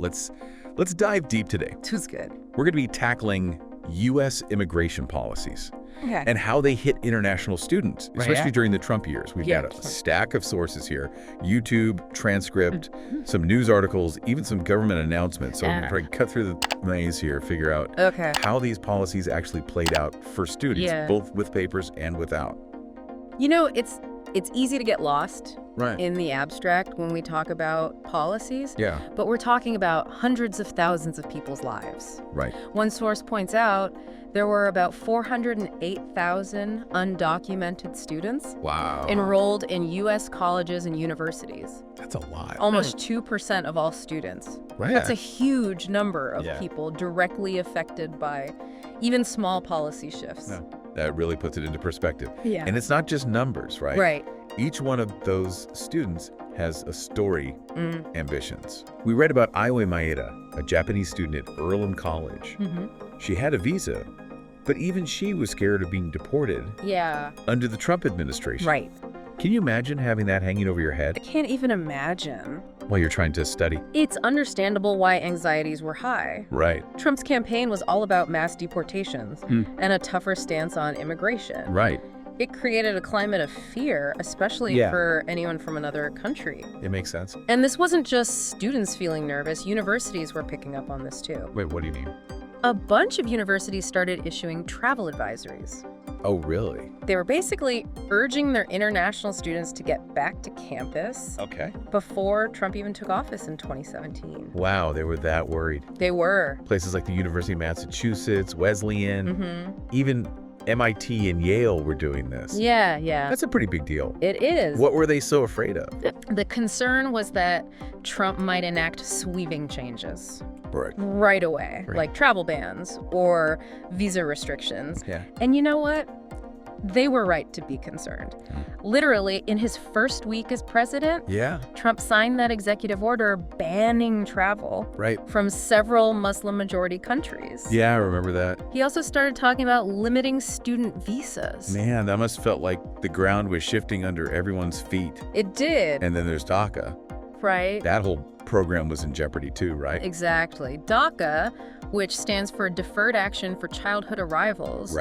let's dive deep today. Two's good. We're going to be tackling U.S. immigration policies Okay. and how they hit international students, especially during the Trump years. We've got a stack of sources here: YouTube, transcript, some news articles, even some government announcements. So we're going to try to cut through the maze here, figure out how these policies actually played out for students, both with papers and without. You know, it's easy to get lost Right. in the abstract when we talk about policies. Yeah. But we're talking about hundreds of thousands of people's lives. Right. One source points out there were about 408,000 undocumented students enrolled in U.S. colleges and universities. That's a lot. Almost 2% of all students. Right. That's a huge number of people directly affected by even small policy shifts. No, that really puts it into perspective. Yeah. And it's not just numbers, right? Right. Each one of those students has a story, ambitions. We read about Aiwe Maeda, a Japanese student at Earlham College. She had a visa, but even she was scared of being deported under the Trump administration. Right. Can you imagine having that hanging over your head I can't even imagine. while you're trying to study? It's understandable why anxieties were high. Right. Trump's campaign was all about mass deportations and a tougher stance on immigration. Right. It created a climate of fear, especially for anyone from another country. It makes sense. And this wasn't just students feeling nervous. Universities were picking up on this too. Wait, what do you mean? A bunch of universities started issuing travel advisories. Oh, really? They were basically urging their international students to get back to campus before Trump even took office in 2017. Wow, they were that worried. They were. Places like the University of Massachusetts, Wesleyan, even MIT and Yale were doing this. Yeah. That's a pretty big deal. It is. What were they so afraid of? The concern was that Trump might enact sweeping changes Right away, like travel bans or visa restrictions. Yeah. And you know what? They were right to be concerned. Literally, in his first week as president, Trump signed that executive order banning travel from several Muslim-majority countries. Yeah, I remember that. He also started talking about limiting student visas. Man, that must have felt like the ground was shifting under everyone's feet. It did. And then there's DACA. Right. That whole program was in jeopardy too, right? Exactly. DACA, which stands for Deferred Action for Childhood Arrivals,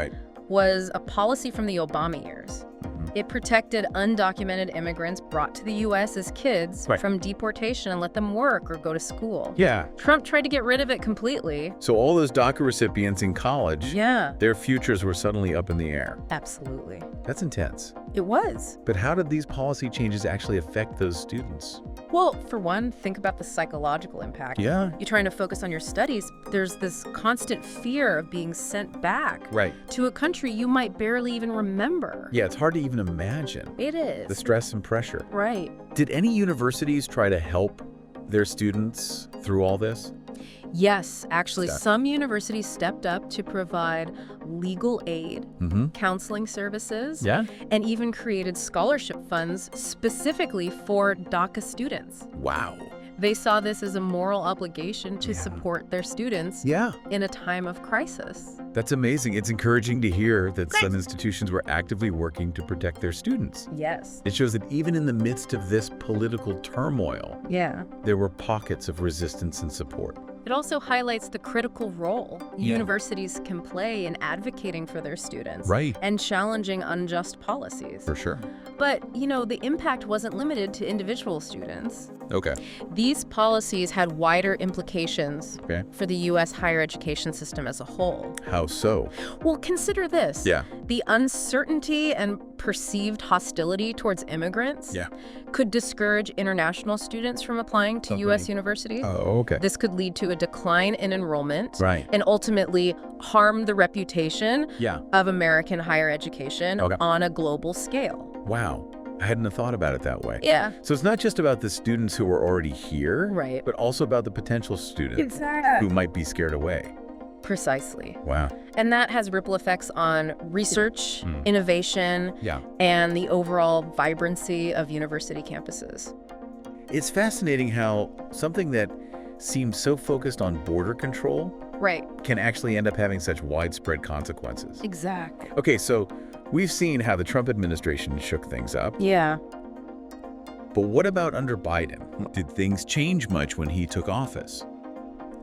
was a policy from the Obama years. It protected undocumented immigrants brought to the U.S. as kids from deportation and let them work or go to school. Yeah. Trump tried to get rid of it completely. So all those DACA recipients in college, Yeah. their futures were suddenly up in the air. Absolutely. That's intense. It was. But how did these policy changes actually affect those students? Well, for one, think about the psychological impact. Yeah. You're trying to focus on your studies. There's this constant fear of being sent back to a country you might barely even remember. Yeah, it's hard to even imagine. It is. The stress and pressure. Right. Did any universities try to help their students through all this? Yes, actually, some universities stepped up to provide legal aid, counseling services, and even created scholarship funds specifically for DACA students. Wow. They saw this as a moral obligation to support their students in a time of crisis. That's amazing. It's encouraging to hear that some institutions were actively working to protect their students. Yes. It shows that even in the midst of this political turmoil, there were pockets of resistance and support. It also highlights the critical role universities can play in advocating for their students and challenging unjust policies. For sure. But, you know, the impact wasn't limited to individual students. Okay. These policies had wider implications for the U.S. higher education system as a whole. How so? Well, consider this. The uncertainty and perceived hostility towards immigrants could discourage international students from applying to U.S. universities. Oh, okay. This could lead to a decline in enrollment and ultimately harm the reputation of American higher education on a global scale. Wow. I hadn't thought about it that way. Yeah. So it's not just about the students who are already here, but also about the potential students who might be scared away. Precisely. Wow. And that has ripple effects on research, innovation, and the overall vibrancy of university campuses. It's fascinating how something that seems so focused on border control can actually end up having such widespread consequences. Exactly. Okay, so we've seen how the Trump administration shook things up. Yeah. But what about under Biden? Did things change much when he took office?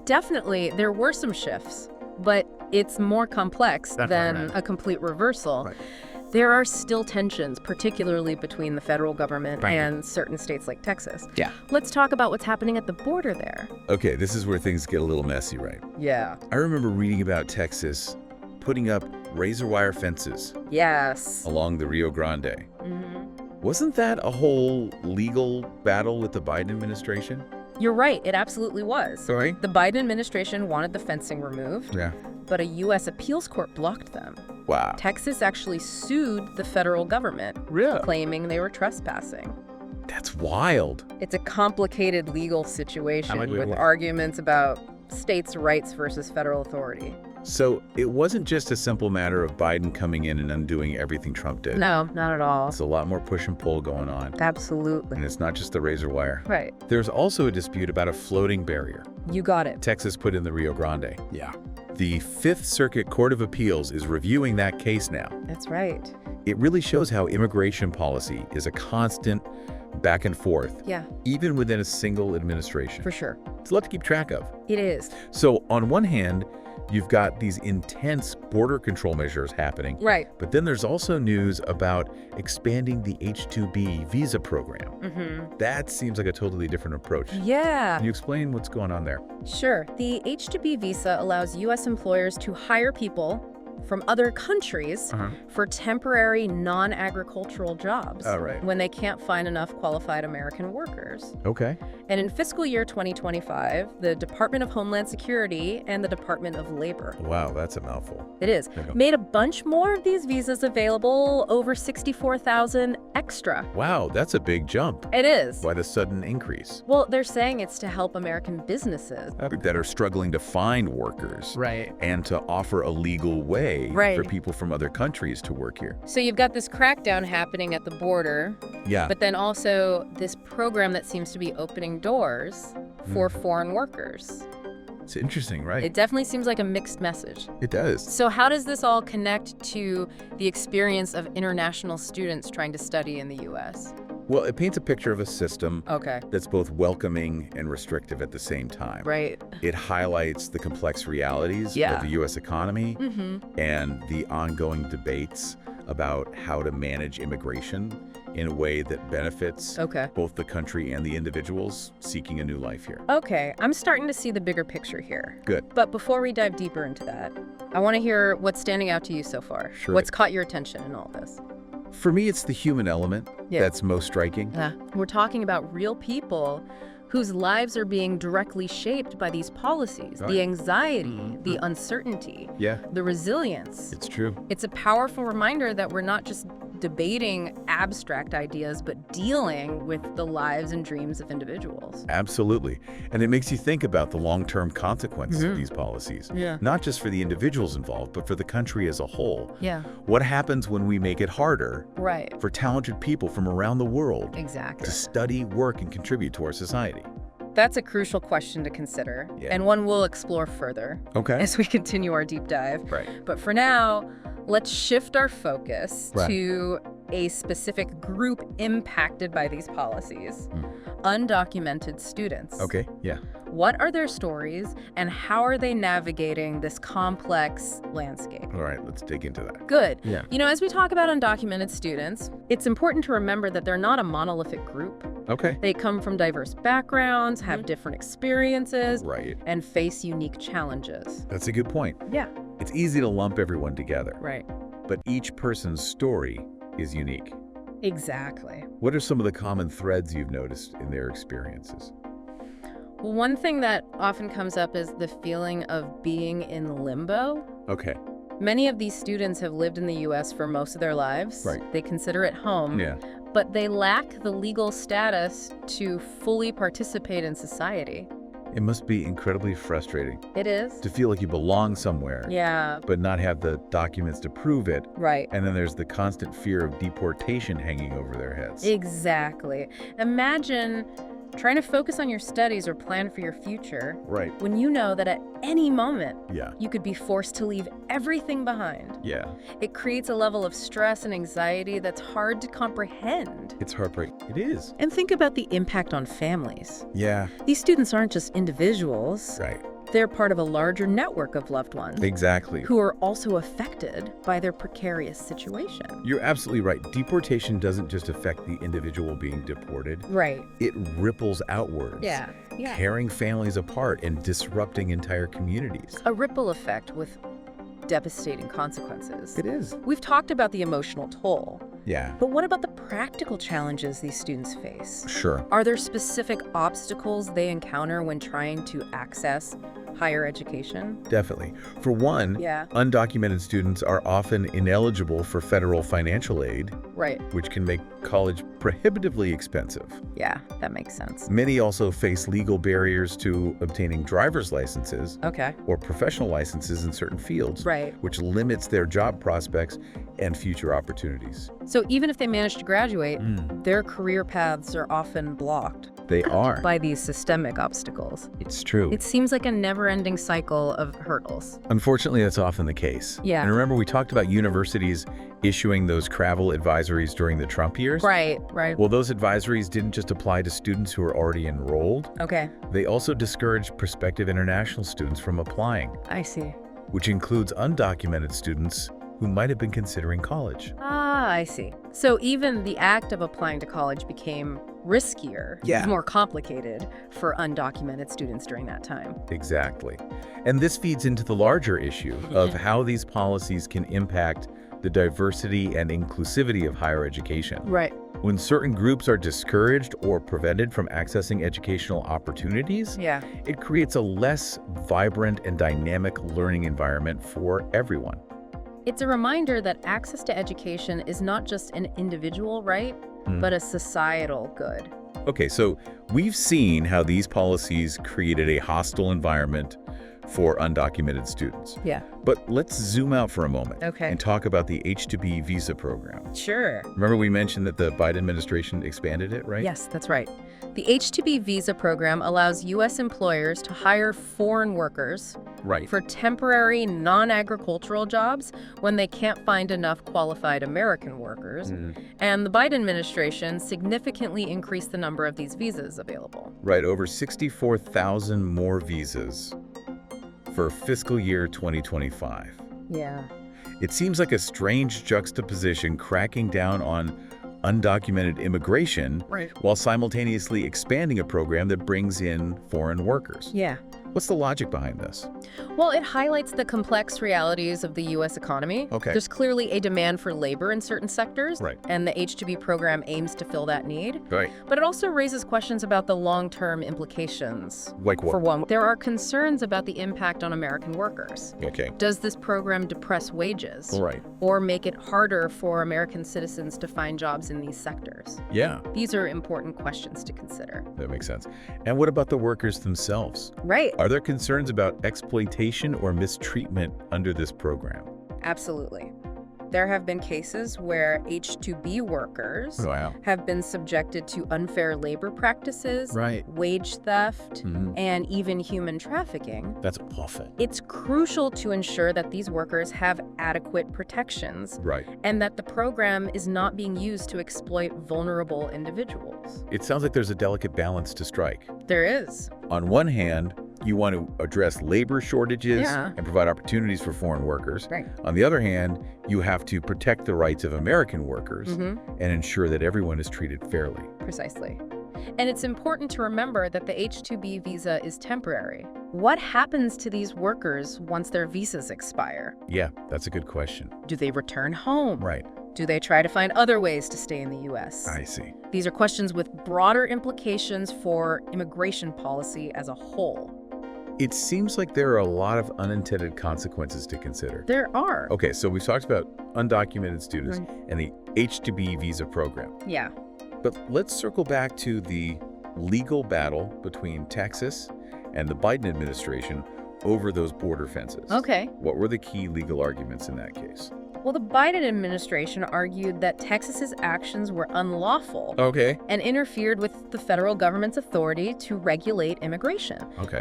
Definitely, there were some shifts, but it's more complex than a complete reversal. Right. There are still tensions, particularly between the federal government and certain states like Texas. Yeah. Let's talk about what's happening at the border there. Okay, this is where things get a little messy, right? Yeah. I remember reading about Texas putting up razor wire fences Yes. along the Rio Grande. Mm-hmm. Wasn't that a whole legal battle with the Biden administration? You're right, it absolutely was. Sorry? The Biden administration wanted the fencing removed, but a U.S. appeals court blocked them. Wow. Texas actually sued the federal government, claiming they were trespassing. That's wild. It's a complicated legal situation with arguments about states' rights versus federal authority. So it wasn't just a simple matter of Biden coming in and undoing everything Trump did. No, not at all. It's a lot more push and pull going on. Absolutely. And it's not just the razor wire. Right. There's also a dispute about a floating barrier You got it. Texas put in the Rio Grande. Yeah. The Fifth Circuit Court of Appeals is reviewing that case now. That's right. It really shows how immigration policy is a constant back and forth, even within a single administration. For sure. It's a lot to keep track of. It is. So on one hand, you've got these intense border control measures happening. Right. But then there's also news about expanding the H2B visa program. Mm-hmm. That seems like a totally different approach. Yeah. Can you explain what's going on there? Sure. The H2B visa allows U.S. employers to hire people from other countries for temporary non-agricultural jobs when they can't find enough qualified American workers. Okay. And in fiscal year 2025, the Department of Homeland Security and the Department of Labor. Wow, that's a mouthful. It is. Made a bunch more of these visas available, over 64,000 extra. Wow, that's a big jump. It is. Why the sudden increase? Well, they're saying it's to help American businesses That are struggling to find workers. Right. And to offer a legal way for people from other countries to work here. So you've got this crackdown happening at the border. Yeah. But then also this program that seems to be opening doors for foreign workers. It's interesting, right? It definitely seems like a mixed message. It does. So how does this all connect to the experience of international students trying to study in the U.S.? Well, it paints a picture of a system Okay. that's both welcoming and restrictive at the same time. Right. It highlights the complex realities of the U.S. economy and the ongoing debates about how to manage immigration in a way that benefits both the country and the individuals seeking a new life here. Okay, I'm starting to see the bigger picture here. Good. But before we dive deeper into that, I want to hear what's standing out to you so far. Sure. What's caught your attention in all this? For me, it's the human element that's most striking. We're talking about real people whose lives are being directly shaped by these policies, the anxiety, the uncertainty, the resilience. It's true. It's a powerful reminder that we're not just debating abstract ideas, but dealing with the lives and dreams of individuals. Absolutely. And it makes you think about the long-term consequences of these policies. Not just for the individuals involved, but for the country as a whole. What happens when we make it harder for talented people from around the world to study, work, and contribute to our society? That's a crucial question to consider, and one we'll explore further as we continue our deep dive. But for now, let's shift our focus to a specific group impacted by these policies, undocumented students. What are their stories, and how are they navigating this complex landscape? All right, let's dig into that. Good. You know, as we talk about undocumented students, it's important to remember that they're not a monolithic group. They come from diverse backgrounds, have different experiences, and face unique challenges. That's a good point. It's easy to lump everyone together. But each person's story is unique. Exactly. What are some of the common threads you've noticed in their experiences? Well, one thing that often comes up is the feeling of being in limbo. Many of these students have lived in the U.S. for most of their lives. They consider it home. But they lack the legal status to fully participate in society. It must be incredibly frustrating. It is. To feel like you belong somewhere. But not have the documents to prove it. And then there's the constant fear of deportation hanging over their heads. Exactly. Imagine trying to focus on your studies or plan for your future when you know that at any moment you could be forced to leave everything behind. It creates a level of stress and anxiety that's hard to comprehend. It's heartbreaking. It is. And think about the impact on families. Yeah. These students aren't just individuals. They're part of a larger network of loved ones. Exactly. Who are also affected by their precarious situation. You're absolutely right. Deportation doesn't just affect the individual being deported. Right. It ripples outwards. Yeah. Tearing families apart and disrupting entire communities. A ripple effect with devastating consequences. It is. We've talked about the emotional toll. Yeah. But what about the practical challenges these students face? Sure. Are there specific obstacles they encounter when trying to access higher education? Definitely. For one, undocumented students are often ineligible for federal financial aid, right, which can make college prohibitively expensive. Yeah, that makes sense. Many also face legal barriers to obtaining driver's licenses or professional licenses in certain fields, which limits their job prospects and future opportunities. So even if they manage to graduate, their career paths are often blocked. They are. By these systemic obstacles. It's true. It seems like a never-ending cycle of hurdles. Unfortunately, that's often the case. Yeah. And remember, we talked about universities issuing those travel advisories during the Trump years? Right. Well, those advisories didn't just apply to students who were already enrolled. They also discouraged prospective international students from applying. I see. Which includes undocumented students who might have been considering college. Ah, I see. So even the act of applying to college became riskier, more complicated for undocumented students during that time. Exactly. And this feeds into the larger issue of how these policies can impact the diversity and inclusivity of higher education. Right. When certain groups are discouraged or prevented from accessing educational opportunities, it creates a less vibrant and dynamic learning environment for everyone. It's a reminder that access to education is not just an individual right, but a societal good. Okay, so we've seen how these policies created a hostile environment for undocumented students. But let's zoom out for a moment and talk about the H2B visa program. Sure. Remember we mentioned that the Biden administration expanded it, right? Yes, that's right. The H2B visa program allows U.S. employers to hire foreign workers for temporary non-agricultural jobs when they can't find enough qualified American workers. And the Biden administration significantly increased the number of these visas available. Right, over 64,000 more visas for fiscal year 2025. Yeah. It seems like a strange juxtaposition cracking down on undocumented immigration while simultaneously expanding a program that brings in foreign workers. What's the logic behind this? Well, it highlights the complex realities of the U.S. economy. There's clearly a demand for labor in certain sectors, and the H2B program aims to fill that need. But it also raises questions about the long-term implications. Like what? For one, there are concerns about the impact on American workers. Does this program depress wages? Or make it harder for American citizens to find jobs in these sectors? These are important questions to consider. That makes sense. And what about the workers themselves? Are there concerns about exploitation or mistreatment under this program? Absolutely. There have been cases where H2B workers have been subjected to unfair labor practices, wage theft, and even human trafficking. That's awful. It's crucial to ensure that these workers have adequate protections, and that the program is not being used to exploit vulnerable individuals. It sounds like there's a delicate balance to strike. There is. On one hand, you want to address labor shortages and provide opportunities for foreign workers. On the other hand, you have to protect the rights of American workers and ensure that everyone is treated fairly. Precisely. And it's important to remember that the H2B visa is temporary. What happens to these workers once their visas expire? Yeah, that's a good question. Do they return home? Do they try to find other ways to stay in the U.S.? I see. These are questions with broader implications for immigration policy as a whole. It seems like there are a lot of unintended consequences to consider. There are. Okay, so we've talked about undocumented students and the H2B visa program. But let's circle back to the legal battle between Texas and the Biden administration over those border fences. What were the key legal arguments in that case? Well, the Biden administration argued that Texas's actions were unlawful and interfered with the federal government's authority to regulate immigration.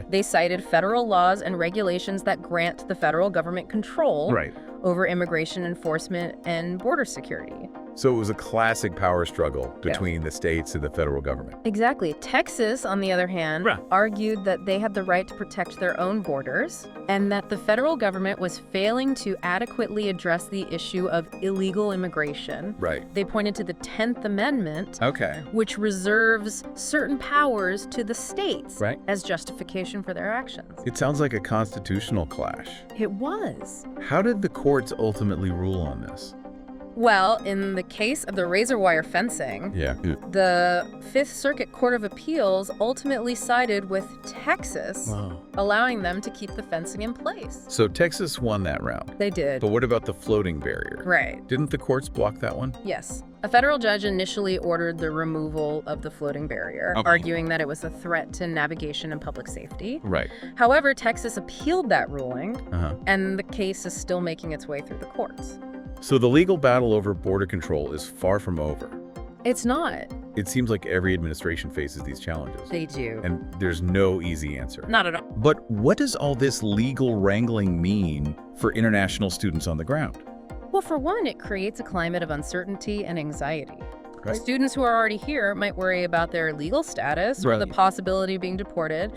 They cited federal laws and regulations that grant the federal government control over immigration enforcement and border security. So it was a classic power struggle between the states and the federal government. Exactly. Texas, on the other hand, argued that they had the right to protect their own borders and that the federal government was failing to adequately address the issue of illegal immigration. Right. They pointed to the 10th Amendment, which reserves certain powers to the states as justification for their actions. It sounds like a constitutional clash. It was. How did the courts ultimately rule on this? Well, in the case of the razor wire fencing, the Fifth Circuit Court of Appeals ultimately sided with Texas, allowing them to keep the fencing in place. So Texas won that round. They did. But what about the floating barrier? Right. Didn't the courts block that one? Yes. A federal judge initially ordered the removal of the floating barrier, arguing that it was a threat to navigation and public safety. Right. However, Texas appealed that ruling, and the case is still making its way through the courts. So the legal battle over border control is far from over. It's not. It seems like every administration faces these challenges. They do. And there's no easy answer. Not at all. But what does all this legal wrangling mean for international students on the ground? Well, for one, it creates a climate of uncertainty and anxiety. Students who are already here might worry about their legal status or the possibility of being deported.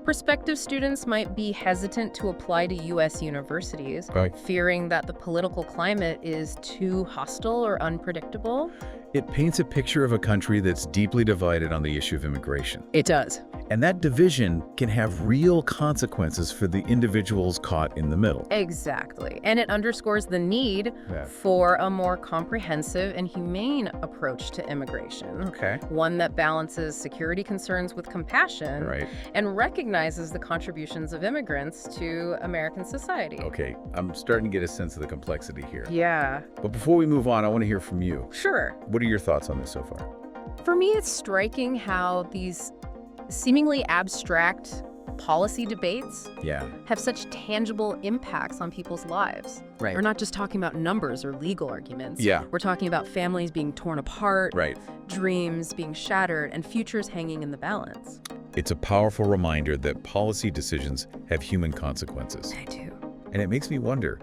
Prospective students might be hesitant to apply to U.S. universities, fearing that the political climate is too hostile or unpredictable. It paints a picture of a country that's deeply divided on the issue of immigration. It does. And that division can have real consequences for the individuals caught in the middle. Exactly. And it underscores the need for a more comprehensive and humane approach to immigration. One that balances security concerns with compassion and recognizes the contributions of immigrants to American society. Okay, I'm starting to get a sense of the complexity here. Yeah. But before we move on, I want to hear from you. Sure. What are your thoughts on this so far? For me, it's striking how these seemingly abstract policy debates have such tangible impacts on people's lives. We're not just talking about numbers or legal arguments. We're talking about families being torn apart, dreams being shattered, and futures hanging in the balance. It's a powerful reminder that policy decisions have human consequences. They do. And it makes me wonder,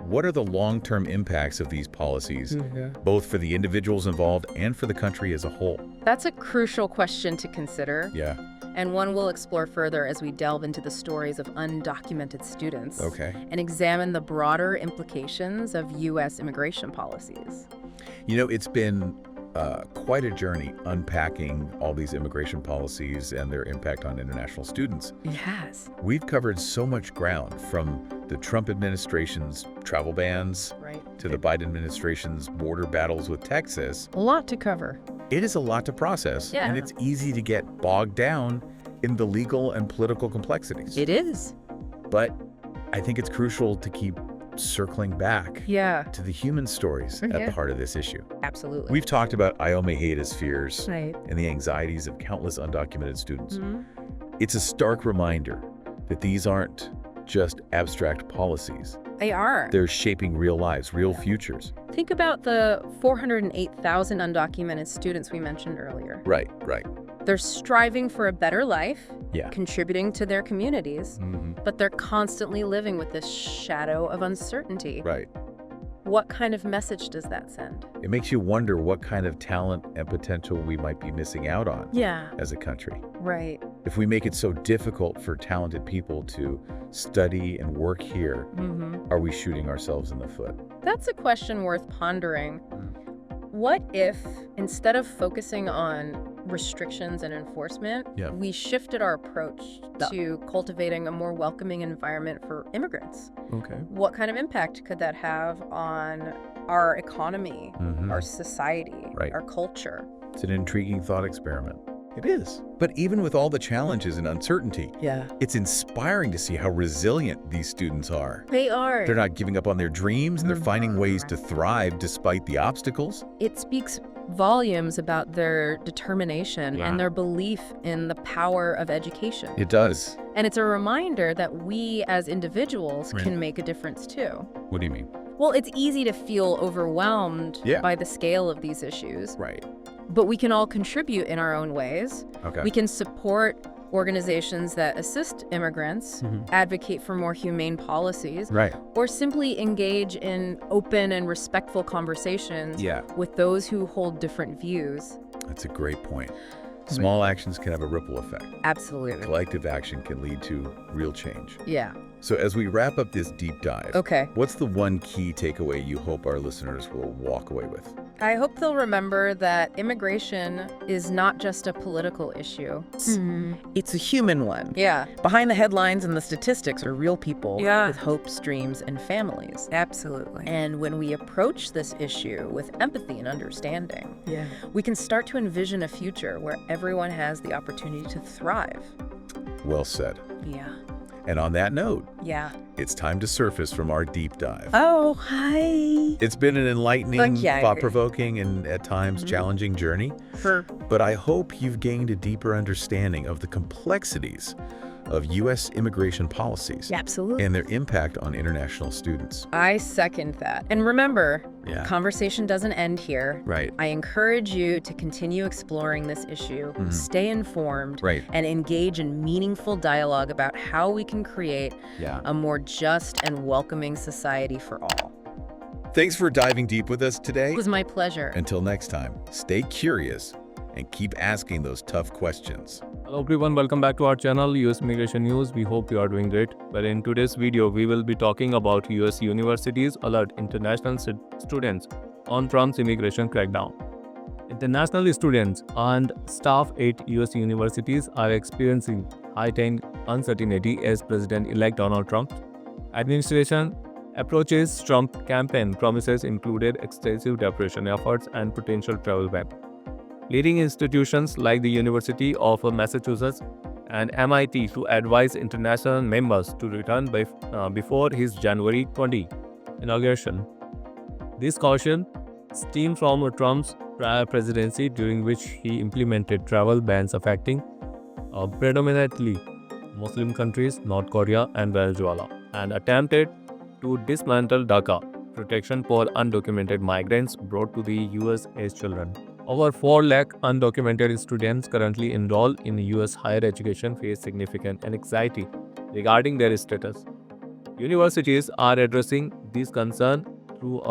what are the long-term impacts of these policies, both for the individuals involved and for the country as a whole? That's a crucial question to consider. And one we'll explore further as we delve into the stories of undocumented students and examine the broader implications of U.S. immigration policies. You know, it's been quite a journey unpacking all these immigration policies and their impact on international students. It has. We've covered so much ground, from the Trump administration's travel bans to the Biden administration's border battles with Texas. A lot to cover. It is a lot to process, and it's easy to get bogged down in the legal and political complexities. It is. But I think it's crucial to keep circling back to the human stories at the heart of this issue. Absolutely. We've talked about Iome Heida's fears and the anxieties of countless undocumented students. It's a stark reminder that these aren't just abstract policies. They are. They're shaping real lives, real futures. Think about the 408,000 undocumented students we mentioned earlier. Right. They're striving for a better life, contributing to their communities, but they're constantly living with this shadow of uncertainty. What kind of message does that send? It makes you wonder what kind of talent and potential we might be missing out on as a country. If we make it so difficult for talented people to study and work here, are we shooting ourselves in the foot? That's a question worth pondering. What if, instead of focusing on restrictions and enforcement, we shifted our approach to cultivating a more welcoming environment for immigrants? What kind of impact could that have on our economy, our society, our culture? It's an intriguing thought experiment. It is. But even with all the challenges and uncertainty, it's inspiring to see how resilient these students are. They are. They're not giving up on their dreams, and they're finding ways to thrive despite the obstacles. It speaks volumes about their determination and their belief in the power of education. It does. And it's a reminder that we as individuals can make a difference too. What do you mean? Well, it's easy to feel overwhelmed by the scale of these issues. Right. But we can all contribute in our own ways. Okay. We can support organizations that assist immigrants, advocate for more humane policies, or simply engage in open and respectful conversations with those who hold different views. That's a great point. Small actions can have a ripple effect. Absolutely. Collective action can lead to real change. Yeah. So as we wrap up this deep dive, what's the one key takeaway you hope our listeners will walk away with? I hope they'll remember that immigration is not just a political issue. It's a human one. Yeah. Behind the headlines and the statistics are real people with hopes, dreams, and families. Absolutely. And when we approach this issue with empathy and understanding, we can start to envision a future where everyone has the opportunity to thrive. Well said. Yeah. And on that note, it's time to surface from our deep dive. Oh, hi. It's been an enlightening, thought-provoking, and at times challenging journey. But I hope you've gained a deeper understanding of the complexities of U.S. immigration policies and their impact on international students. I second that. And remember, conversation doesn't end here. I encourage you to continue exploring this issue, stay informed, and engage in meaningful dialogue about how we can create a more just and welcoming society for all. Thanks for diving deep with us today. It was my pleasure. Until next time, stay curious and keep asking those tough questions. Hello everyone, welcome back to our channel US Immigration News. We hope you are doing great. But in today's video, we will be talking about US universities alert international students on Trump's immigration crackdown. International students and staff at US universities are experiencing heightened uncertainty as President-elect Donald Trump's administration approaches. Trump's campaign promises included extensive deportation efforts and potential travel ban. Leading institutions like the University of Massachusetts and MIT to advise international members to return before his January 20 inauguration. This caution stems from Trump's prior presidency, during which he implemented travel bans affecting predominantly Muslim countries, North Korea and Venezuela, and attempted to dismantle DACA protection for undocumented migrants brought to the US as children. Over 4 lakh undocumented students currently enrolled in US higher education face significant anxiety regarding their status. Universities are addressing these concerns through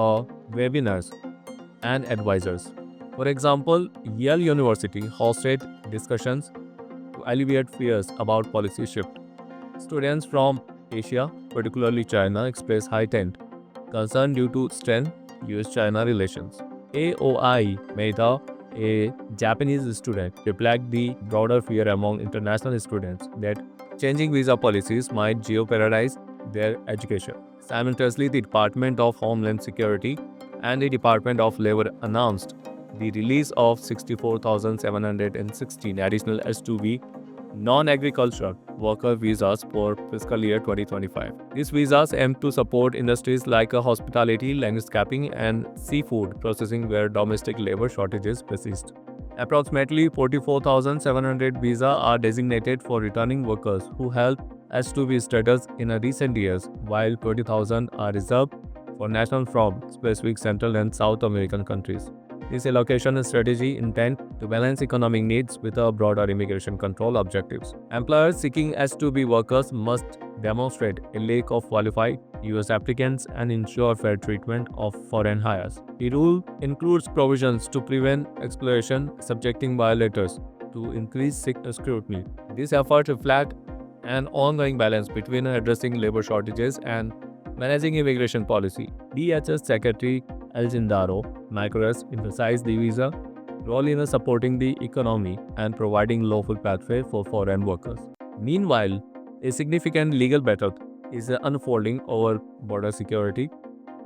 webinars and advisors. For example, Yale University hosted discussions to alleviate fears about policy shift. Students from Asia, particularly China, expressed heightened concern due to strained US-China relations. Aoi Maeda, a Japanese student, reflected the broader fear among international students that changing visa policies might jeopardize their education. Simultaneously, the Department of Homeland Security and the Department of Labor announced the release of 64,716 additional H2B non-agricultural worker visas for fiscal year 2025. These visas aim to support industries like hospitality, landscaping, and seafood processing where domestic labor shortages persist. Approximately 44,700 visas are designated for returning workers who held H2B status in recent years, while 20,000 are reserved for nationals from specific Central and South American countries. This allocation strategy intended to balance economic needs with broader immigration control objectives. Employers seeking H2B workers must demonstrate a lack of qualified US applicants and ensure fair treatment of foreign hires. The rule includes provisions to prevent exploitation, subjecting violators to increased scrutiny. These efforts reflect an ongoing balance between addressing labor shortages and managing immigration policy. DHS Secretary Alejandro Mayorkas emphasized the visa role in supporting the economy and providing lawful pathway for foreign workers. Meanwhile, a significant legal battle is unfolding over border security.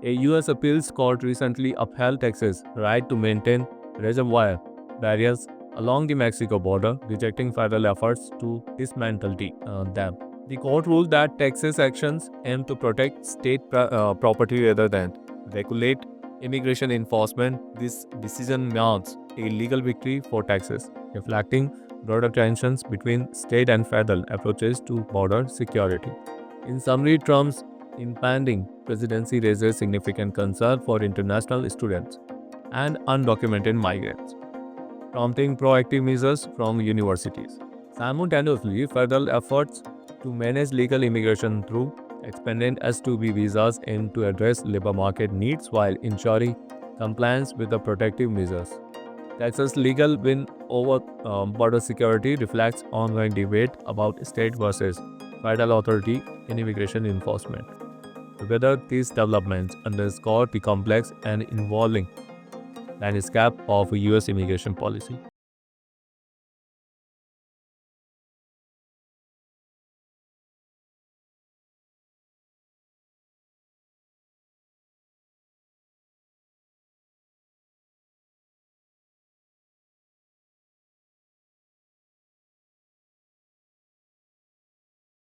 A U.S. appeals court recently upheld Texas' right to maintain reservoir barriers along the Mexico border, rejecting federal efforts to dismantle them. The court ruled that Texas actions aim to protect state property rather than regulate immigration enforcement. This decision marks a legal victory for Texas, reflecting broader tensions between state and federal approaches to border security. In summary, Trump's impending presidency raises significant concern for international students and undocumented migrants, prompting proactive measures from universities. Simultaneously, federal efforts to manage legal immigration through expanded H2B visas aim to address labor market needs while ensuring compliance with the protective measures. Texas' legal win over border security reflects ongoing debate about state versus federal authority in immigration enforcement. Together, these developments underscore the complex and evolving landscape of U.S. immigration policy.